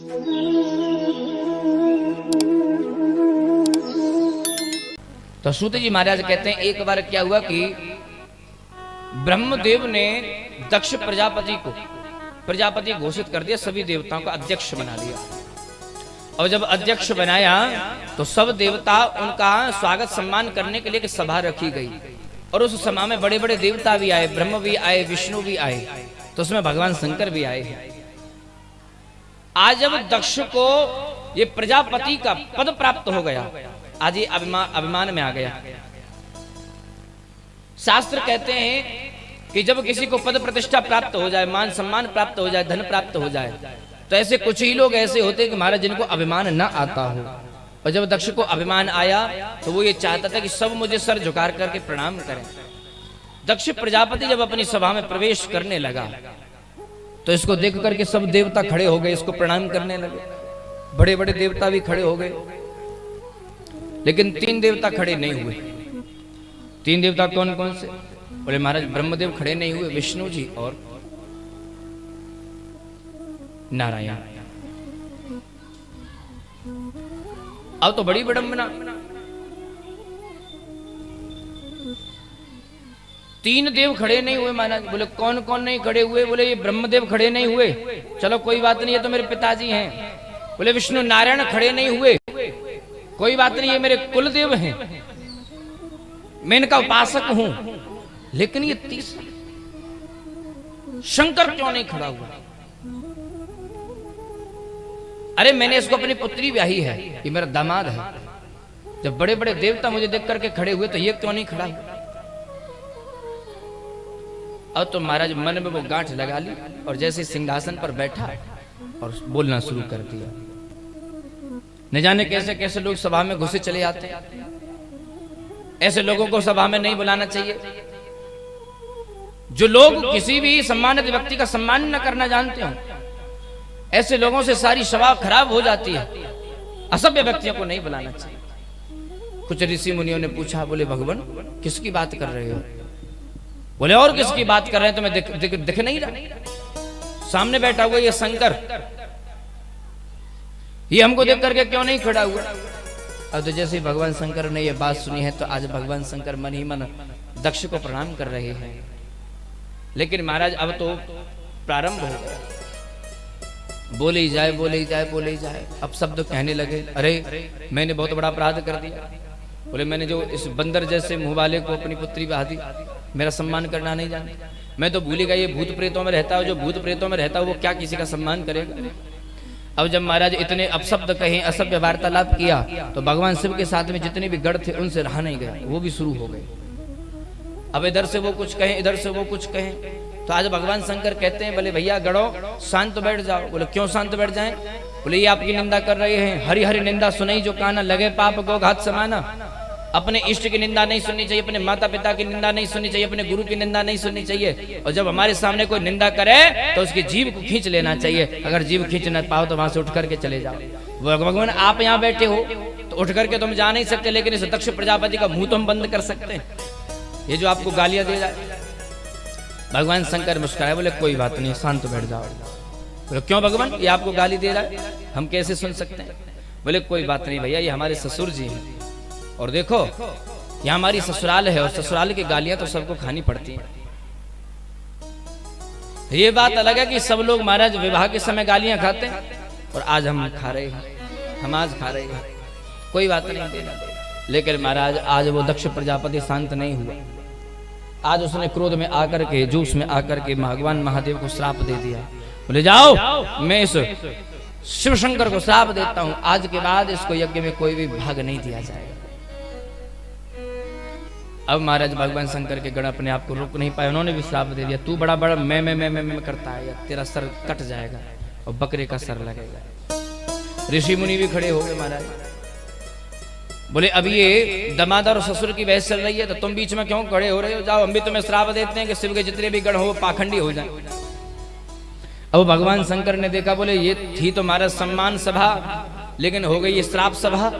तो सूत जी महाराज कहते हैं एक बार क्या हुआ कि ब्रह्मदेव ने दक्ष प्रजापति घोषित कर दिया, सभी देवताओं का अध्यक्ष बना दिया। और जब अध्यक्ष बनाया तो सब देवता उनका स्वागत सम्मान करने के लिए एक सभा रखी गई और उस सभा में बड़े बड़े देवता भी आए, ब्रह्म भी आए, विष्णु भी आए, तो उसमें भगवान शंकर भी आए। आज जब दक्ष को ये प्रजापति का पद प्राप्त हो गया, आज ये अभिमान में आ गया। शास्त्र कहते हैं कि जब किसी को पद प्रतिष्ठा प्राप्त हो जाए, मान सम्मान प्राप्त हो जाए, धन प्राप्त हो जाए, तो ऐसे कुछ ही लोग ऐसे होते हैं कि महाराज जिनको अभिमान न आता हो। और जब दक्ष को अभिमान आया तो वो ये चाहता था कि सब मुझे सर झुका करके प्रणाम करें। दक्ष प्रजापति जब अपनी सभा में प्रवेश करने लगा तो इसको देख करके सब देवता खड़े हो गए, इसको प्रणाम करने लगे। बड़े बड़े देवता भी खड़े हो गए, लेकिन 3 देवता खड़े नहीं हुए। 3 देवता कौन कौन से? बोले महाराज ब्रह्मदेव खड़े नहीं हुए, विष्णु जी और नारायण। अब तो बड़ी विडंबना, 3 देव खड़े नहीं हुए महाराज। बोले कौन कौन नहीं खड़े हुए? बोले ये ब्रह्मदेव खड़े नहीं हुए, चलो कोई बात नहीं, ये तो मेरे पिताजी हैं। बोले विष्णु नारायण खड़े नहीं हुए, कोई बात नहीं, ये मेरे कुलदेव हैं, मैं इनका उपासक हूं। लेकिन ये तीसरा शंकर क्यों नहीं खड़ा हुआ? अरे मैंने इसको अपनी पुत्री ब्याही है, ये मेरा दामाद है। जब बड़े बड़े देवता मुझे देख करके खड़े हुए तो ये क्यों नहीं खड़ा हुआ? अब तो महाराज मन में वो गांठ लगा ली और जैसे सिंहासन पर बैठा और बोलना शुरू कर दिया। न जाने कैसे कैसे लोग सभा में घुसे चले आते हैं। ऐसे लोगों को सभा में नहीं बुलाना चाहिए। जो लोग किसी भी सम्मानित व्यक्ति का सम्मान न करना जानते हो, ऐसे लोगों से सारी सभा खराब हो जाती है। असभ्य व्यक्तियों को नहीं बुलाना चाहिए। कुछ ऋषि मुनियों ने पूछा, बोले भगवान किसकी बात कर रहे हो? बोले और किसकी बात कर रहे हैं, तुम्हें दिख नहीं रहा? सामने बैठा हुआ ये शंकर, ये हमको देख करके क्यों नहीं खड़ा हुआ? अब तो जैसे भगवान शंकर ने ये बात सुनी है तो आज भगवान शंकर मन ही मन दक्ष को प्रणाम कर रहे हैं। लेकिन महाराज अब तो प्रारंभ हो गया, बोले ही जाए, बोले ही जाए, बोले ही जाए। अब शब्द कहने लगे, अरे मैंने बहुत बड़ा अपराध कर दिया। बोले मैंने जो इस बंदर जैसे मुंह वाले को अपनी पुत्री बहा दी, मेरा सम्मान करना नहीं जानता। मैं तो भूल गया ये भूत प्रेतों में रहता है, जो भूत प्रेतों में रहता है वो क्या किसी का सम्मान करेगा? अब जब महाराज इतने अपशब्द कहे, असभ्य वार्तालाप किया, तो भगवान शिव के साथ में जितने भी गढ़ थे उनसे रहा नहीं गया, वो भी शुरू हो गए। अब इधर से वो कुछ कहें, इधर से वो कुछ कहें। तो आज भगवान शंकर कहते हैं, बोले भैया गढ़ो शांत बैठ जाओ। बोले क्यों शांत बैठ जाएं? बोले ये आपकी निंदा कर रहे हैं, हरी हरी निंदा सुनई जो काना, लगे पाप को घात समाना। अपने इष्ट की निंदा नहीं सुननी चाहिए, अपने माता पिता की निंदा नहीं सुननी चाहिए, अपने गुरु की निंदा नहीं सुननी चाहिए। और जब हमारे सामने कोई निंदा करे तो उसकी जीभ को खींच लेना चाहिए। अगर जीभ खींच न पाओ तो वहां से उठ करके चले जाओ। भगवान आप यहाँ बैठे हो तो उठ करके तुम जा नहीं सकते, लेकिन इस दक्ष प्रजापति का मुंह तो हम बंद कर सकते हैं, ये जो आपको गालियां दे जाए। भगवान शंकर मुस्कुराए, बोले कोई बात नहीं, शांत बैठ जाओ। बोले क्यों भगवान, ये आपको गाली दे रहा है, हम कैसे सुन सकते हैं? बोले कोई बात नहीं भैया, ये हमारे ससुर जी हैं और देखो यहाँ हमारी ससुराल है और ससुराल की गालियां तो सबको खानी पड़ती हैं। ये बात अलग है कि सब लोग महाराज विवाह के समय गालियां खाते हैं और आज हम खा रहे हैं, हम आज खा रहे हैं, कोई बात नहीं देना। लेकिन महाराज आज वो दक्ष प्रजापति शांत नहीं हुआ। आज उसने क्रोध में आकर के, जोश में आकर के भगवान महादेव को श्राप दे दिया। बोले जाओ, मैं इस शिव शंकर को श्राप देता हूं, आज के बाद इसको यज्ञ में कोई भी भाग नहीं दिया जाएगा। अब महाराज भगवान शंकर के गण अपने आप को रोक नहीं पाए, उन्होंने भी श्राप दे दिया, तू बड़ा बड़ा मैं करता है, या तेरा सर कट जाएगा और बकरे का सर लगेगा। ऋषि मुनि भी खड़े हो गए महाराज। बोले अब ये दामाद और ससुर की बहस चल रही है तो तुम बीच में क्यों खड़े हो रहे हो? जाओ, हम भी तुम्हें श्राप देते हैं कि शिव के जितने भी गण हो वो पाखंडी हो जाए। अब भगवान शंकर ने देखा, बोले ये थी तो महाराज सम्मान सभा, लेकिन हो गई ये श्राप सभा,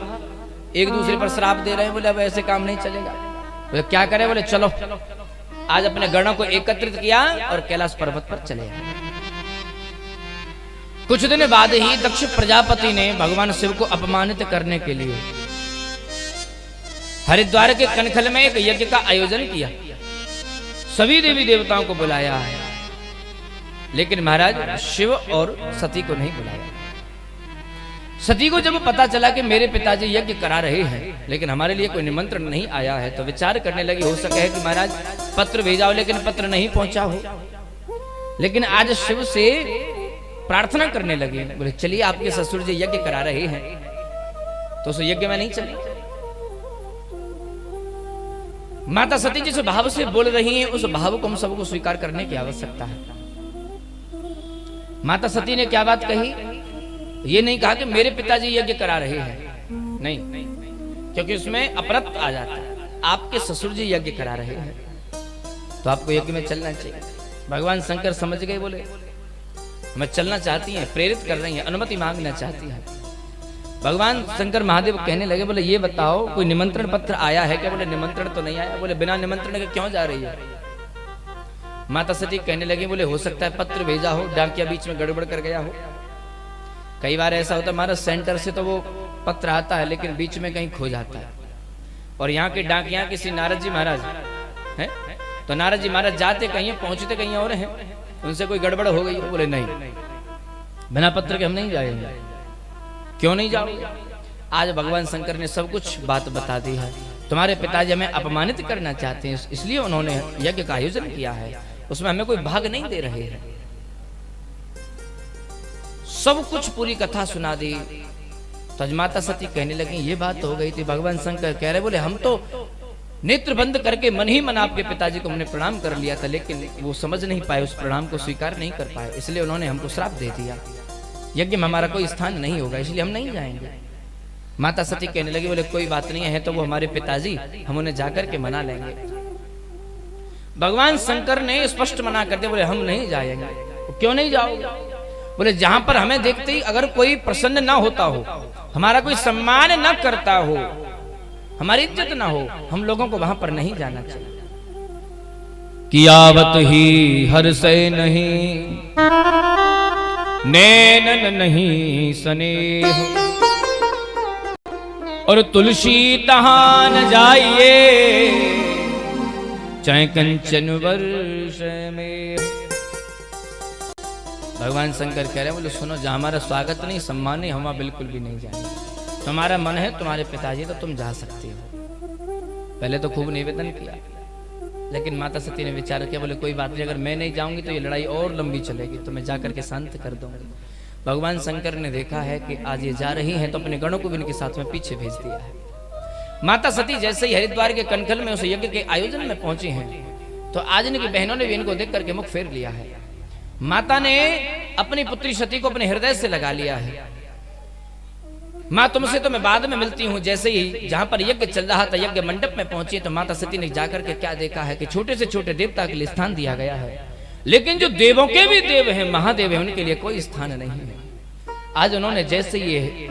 एक दूसरे पर श्राप दे रहे हैं। बोले अब ऐसे काम नहीं चलेगा। बोले क्या करें? बोले चलो, आज अपने गणों को एकत्रित किया और कैलाश पर्वत पर चले आए। कुछ दिन बाद ही दक्ष प्रजापति ने भगवान शिव को अपमानित करने के लिए हरिद्वार के कनखल में एक यज्ञ का आयोजन किया, सभी देवी देवताओं को बुलाया है, लेकिन महाराज शिव और सती को नहीं बुलाया। सती को जब पता चला कि मेरे पिताजी यज्ञ करा रहे हैं लेकिन हमारे लिए कोई निमंत्रण नहीं आया है, तो विचार करने लगी हो सके है कि महाराज पत्र भेजाओ, लेकिन पत्र नहीं पहुंचा हो। लेकिन आज शिव से प्रार्थना करने लगे, बोले चलिए आपके ससुर जी यज्ञ करा रहे हैं तो उस यज्ञ में नहीं चले। माता सती जिस भाव से बोल रही हैं उस भाव को हम सबको स्वीकार करने की आवश्यकता है। माता सती ने क्या बात कही, ये नहीं कहा कि मेरे पिताजी यज्ञ करा रहे हैं, नहीं, क्योंकि उसमें अपरत्व आ जाता है। आपके ससुर जी यज्ञ करा रहे हैं तो आपको यज्ञ में चलना चाहिए। भगवान शंकर समझ गए, बोले मैं चलना चाहती हैं, प्रेरित कर रही हैं, अनुमति मांगना चाहती हैं। भगवान शंकर महादेव कहने लगे, बोले ये बताओ कोई निमंत्रण पत्र आया है क्या? बोले निमंत्रण तो नहीं आया। बोले बिना निमंत्रण के क्यों जा रही है? माता सती कहने लगी, बोले हो सकता है पत्र भेजा हो, डाकिया बीच में गड़बड़ कर गया हो। कई बार ऐसा होता है हमारा सेंटर से तो वो पत्र आता है लेकिन बीच में कहीं खो जाता है, और यहाँ के डाकिया किसी नारद जी महाराज है, तो नारद जी महाराज जाते कहीं पहुंचते कहीं और हैं, उनसे कोई गड़बड़ हो गई। बोले नहीं, बिना पत्र के हम नहीं जाएंगे। क्यों नहीं जाओगे? आज भगवान शंकर ने सब कुछ बात बता दी है। तुम्हारे पिताजी हमें अपमानित करना चाहते हैं, इसलिए उन्होंने यज्ञ का आयोजन किया है, उसमें हमें कोई भाग नहीं दे रहे हैं। सब कुछ पूरी कथा सुना दी। तो माता सती कहने लगी ये बात हो गई थी। भगवान शंकर कह रहे, बोले हम तो नेत्र बंद करके मन ही मन आपके पिताजी को हमने प्रणाम कर लिया था, लेकिन वो समझ नहीं पाए, उस प्रणाम को स्वीकार नहीं कर पाए, इसलिए उन्होंने हमको श्राप दे दिया, यज्ञ में हमारा कोई स्थान नहीं होगा, इसलिए हम नहीं जाएंगे। माता सती कहने लगी, बोले कोई बात नहीं है, तो वो हमारे पिताजी, हम उन्हें जाकर के मना लेंगे। भगवान शंकर ने स्पष्ट मना कर दिया, बोले हम नहीं जाएंगे। क्यों नहीं जाओगे? बोले जहां पर हमें देखते ही अगर कोई प्रसन्न ना होता हो, हमारा कोई सम्मान न करता हो, हमारी इज्जत ना हो, हम लोगों को वहां पर नहीं जाना चाहिए। कियावत ही हर से नहीं, नैनन नहीं स्नेह, और तुलसी तहां न जाइए, चाहे कंचन वर्ष में। भगवान शंकर कह रहे हैं, बोले सुनो, जहां हमारा स्वागत नहीं, सम्मान नहीं, हम बिल्कुल भी नहीं जाएंगे। तुम्हारा मन है, तुम्हारे पिताजी तो तुम जा सकते हो। पहले तो खूब निवेदन किया, लेकिन माता सती ने विचार किया, बोले कोई बात नहीं, अगर मैं नहीं जाऊंगी तो ये लड़ाई और लंबी चलेगी, तो मैं जाकर के शांत कर दूंगी। भगवान शंकर ने देखा है कि आज ये जा रही हैं, तो अपने गणों को भी इनके साथ में पीछे भेज दिया है। माता सती जैसे ही हरिद्वार के कनखल में उस यज्ञ के आयोजन में पहुंची हैं, तो आज इनकी बहनों ने भी इनको देख करके मुख फेर लिया है। माता ने अपनी पुत्री सती को अपने हृदय से लगा लिया है। माँ तुमसे तो मैं बाद में मिलती हूँ। जैसे ही जहां पर यज्ञ चल रहा था, यज्ञ मंडप में पहुंची, तो माता सती ने जाकर के क्या देखा है कि छोटे से छोटे देवता के लिए स्थान दिया गया है, लेकिन जो देवों के भी देव हैं, महादेव हैं, उनके लिए कोई स्थान नहीं है। आज उन्होंने जैसे ये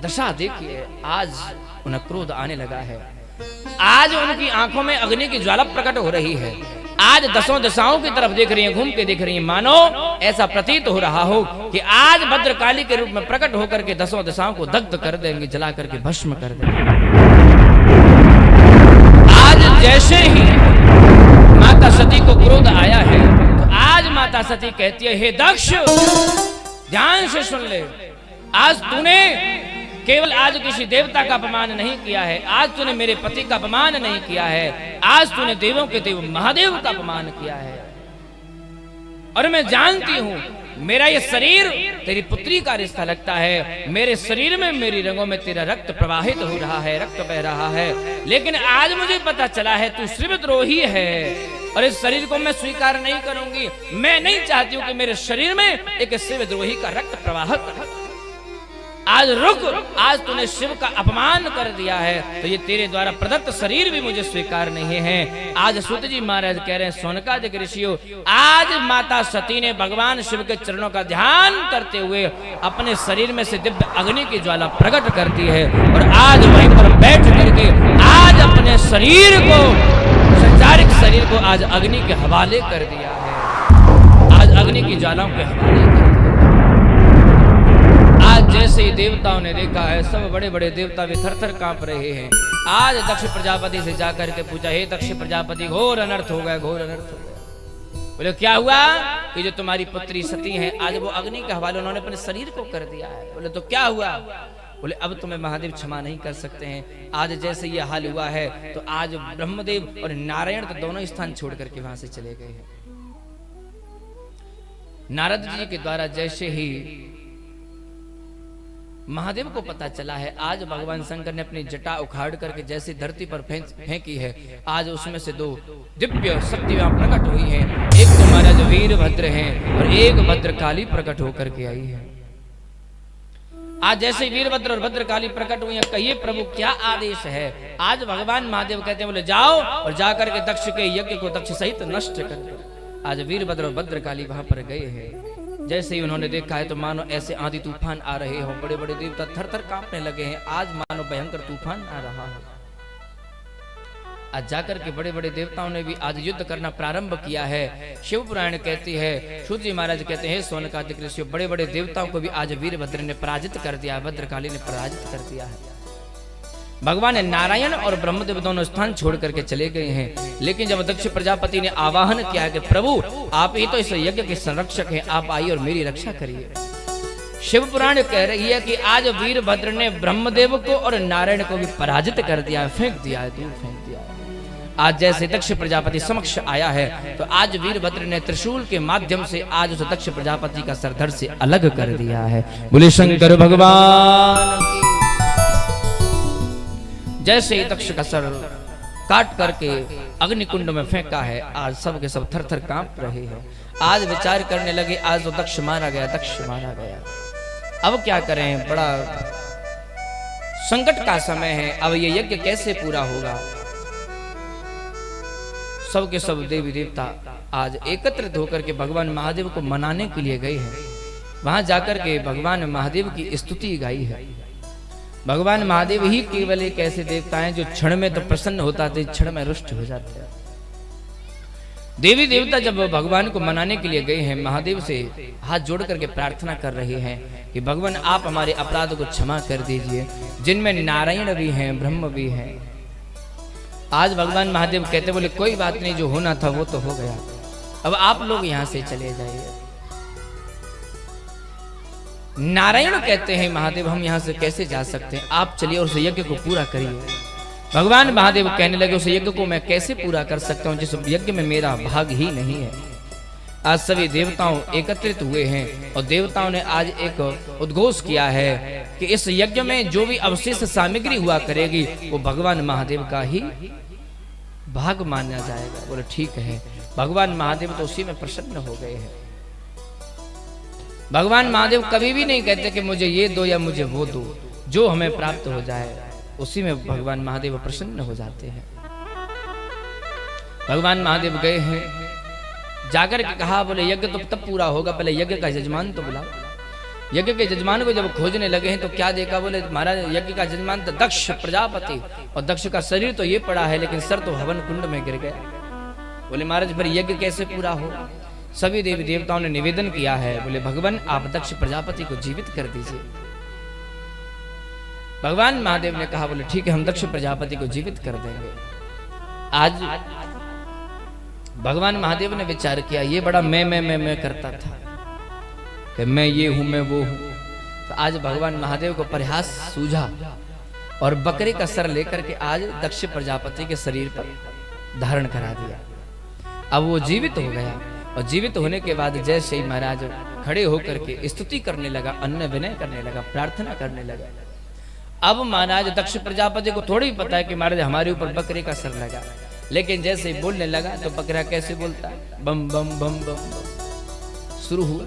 दशा देखी है, आज उन्हें क्रोध आने लगा है। आज उनकी आंखों में अग्नि की ज्वाला प्रकट हो रही है। आज दसों दिशाओं की तरफ देख रही हैं, घूम के देख रही हैं, मानो ऐसा प्रतीत हो रहा हो कि आज भद्रकाली के रूप में प्रकट होकर के दसों दिशाओं को दग्ध कर देंगे, जला करके भस्म कर देंगे। आज जैसे ही माता सती को क्रोध आया है, तो आज माता सती कहती है, हे दक्ष, ध्यान से सुन ले, आज तूने केवल आज किसी देवता का अपमान नहीं किया है, आज तूने मेरे पति का अपमान नहीं किया है, आज तूने देवों के देव महादेव का अपमान किया है। और मैं जानती हूं मेरा ये शरीर तेरी पुत्री का रिश्ता लगता है, मेरे शरीर में, मेरी रंगों में तेरा रक्त प्रवाहित हो रहा है, रक्त बह रहा है, लेकिन आज मुझे पता चला है तू शिवद्रोही है, और इस शरीर को मैं स्वीकार नहीं करूंगी। मैं नहीं चाहती हूं कि मेरे शरीर में एक शिवद्रोही का रक्त प्रवाहित। आज रुक, आज तूने शिव का अपमान कर दिया है, तो ये तेरे द्वारा प्रदत्त शरीर भी मुझे स्वीकार नहीं है। आज सूत जी महाराज कह रहे हैं, सोनकादिक ऋषियों, आज माता सती ने भगवान शिव के चरणों का ध्यान करते हुए अपने शरीर में से दिव्य अग्नि की ज्वाला प्रकट कर दी है, और आज वहीं पर बैठ करके आज अपने शरीर को, संसारिक शरीर को आज अग्नि के हवाले कर दिया है। आज अग्नि की ज्वालाओं के हवाले कर दिया। देवताओं ने देखा है, सब बड़े बड़े देवता भी थर थर कांप रहे हैं। आज दक्ष प्रजापति से जाकर के पूछा, हे दक्ष प्रजापति, घोर अनर्थ हो गया, घोर अनर्थ हो गया। बोले क्या हुआ? कि जो तुम्हारी पुत्री सती है, आज वो अग्नि के हवाले उन्होंने अपने शरीर को कर दिया है। बोले तो क्या हुआ? बोले अब तुम्हें महादेव क्षमा नहीं कर सकते हैं। आज जैसे ये हाल हुआ है तो आज ब्रह्मदेव और नारायण तो दोनों स्थान छोड़ करके वहां से चले गए हैं। नारद जी के द्वारा जैसे ही महादेव को पता चला है, आज भगवान शंकर ने अपनी जटा उखाड़ करके जैसे धरती पर फेंकी है, आज उसमें से दो दिव्य शक्तियां प्रकट हुई हैं। एक तो महाराज वीरभद्र हैं और एक भद्रकाली प्रकट होकर के आई है। आज जैसे वीरभद्र और भद्रकाली प्रकट हुई है, कहिए प्रभु क्या आदेश है? आज भगवान महादेव कहते हैं, बोले जाओ और जाकर के दक्ष के यज्ञ को दक्ष सहित नष्ट कर दो। आज वीरभद्र और भद्रकाली वहां पर गए हैं। जैसे ही उन्होंने देखा है तो मानो ऐसे आंधी तूफान आ रहे हो, बड़े बड़े देवता थर थर कांपने लगे हैं। आज मानो भयंकर तूफान आ रहा है। आज जाकर के बड़े बड़े देवताओं ने भी आज युद्ध करना प्रारंभ किया है। शिव पुराण कहती है, सूत जी महाराज कहते हैं, सोनकादिक ऋषियों बड़े बड़े देवताओं को भी आज वीरभद्र ने पराजित कर दिया, भद्रकाली ने पराजित कर दिया है। भगवान नारायण और ब्रह्मदेव दोनों स्थान छोड़ करके चले गए हैं। लेकिन जब दक्ष प्रजापति ने आवाहन किया कि प्रभु आप ही तो इस यज्ञ के संरक्षक हैं, आप आइए और मेरी रक्षा करिए। शिव पुराण कह रही है कि आज वीरभद्र ने ब्रह्मदेव को और नारायण को भी पराजित कर दिया, फेंक दिया है, दूर फेंक दिया है। आज जैसे दक्ष प्रजापति समक्ष आया है तो आज वीरभद्र ने त्रिशूल के माध्यम से आज उस दक्ष प्रजापति का सरधड़ से अलग कर दिया है। बोले शंकर भगवान की। जैसे दक्ष का सर काट करके अग्निकुंड में फेंका है, आज सब के सब थर थर कांप रहे हैं। आज विचार करने लगे, आज तो दक्ष मारा गया, दक्ष मारा गया, अब क्या करें? बड़ा संकट का समय है, अब ये यज्ञ कैसे पूरा होगा? सब के सब देवी देवता आज एकत्रित होकर के भगवान महादेव को मनाने के लिए गए हैं। वहां जाकर के भगवान महादेव की स्तुति गाई है। भगवान महादेव ही केवल एक ऐसे देवता हैं जो क्षण में तो प्रसन्न होता थे, क्षण में रुष्ट हो जाते हैं। देवी देवता जब भगवान को मनाने के लिए गए हैं, महादेव से हाथ जोड़ करके प्रार्थना कर रहे हैं कि भगवान आप हमारे अपराध को क्षमा कर दीजिए, जिनमें नारायण भी हैं, ब्रह्म भी हैं। आज भगवान महादेव कहते, बोले कोई बात नहीं, जो होना था वो तो हो गया, अब आप लोग यहां से चले जाइए। नारायण कहते हैं, महादेव हम यहां से कैसे जा सकते हैं, आप चलिए और उस यज्ञ को पूरा करिए। भगवान महादेव कहने लगे, उस यज्ञ को मैं कैसे पूरा कर सकता हूं जिस यज्ञ में मेरा भाग ही नहीं है। आज सभी देवताओं एकत्रित हुए हैं और देवताओं ने आज एक उद्घोष किया है कि इस यज्ञ में जो भी अवशेष सामग्री हुआ करेगी वो भगवान महादेव का ही भाग माना जाएगा। बोले ठीक है। भगवान महादेव तो उसी में प्रसन्न हो गए हैं। भगवान महादेव कभी भी नहीं कहते कि मुझे ये दो या मुझे वो दो, जो हमें प्राप्त हो जाए उसी में भगवान महादेव प्रसन्न हो जाते हैं। भगवान महादेव गए हैं, जाकर के कहा, बोले यज्ञ तो तब पूरा होगा, पहले यज्ञ का यजमान तो बुलाओ। यज्ञ के यजमान को जब खोजने लगे हैं तो क्या देखा? बोले महाराज यज्ञ का यजमान तो दक्ष प्रजापति, और दक्ष का शरीर तो ये पड़ा है लेकिन सर तो हवन कुंड में गिर गया। बोले महाराज फिर यज्ञ कैसे पूरा हो? सभी देवी देवताओं ने निवेदन किया है, बोले भगवान आप दक्ष प्रजापति को जीवित कर दीजिए। भगवान महादेव ने कहा, बोले ठीक है हम दक्ष प्रजापति को जीवित कर देंगे। आज भगवान महादेव ने विचार किया, ये बड़ा मैं करता था कि मैं ये हूं, मैं वो हूं। तो आज भगवान महादेव को प्रयास सूझा और बकरे का सर लेकर के आज दक्ष प्रजापति के शरीर पर धारण करा दिया। अब वो जीवित हो गया और जीवित होने के बाद जैसे ही महाराज खड़े होकर के स्तुति करने लगा, अन्न विनय करने लगा, प्रार्थना करने लगा। अब महाराज दक्ष प्रजापति को थोड़ी पता है कि महाराज हमारे ऊपर बकरे का सर लगा, लेकिन जैसे ही बोलने लगा तो बकरा कैसे बोलता है? बम बम बम बम शुरू हुआ।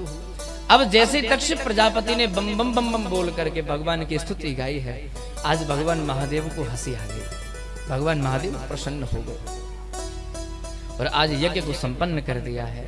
अब जैसे दक्ष प्रजापति ने बम बम बम बम बोल करके भगवान की स्तुति गाई है, आज भगवान महादेव को हंसी आ गई। भगवान महादेव प्रसन्न हो गए और आज यज्ञ को संपन्न कर दिया है।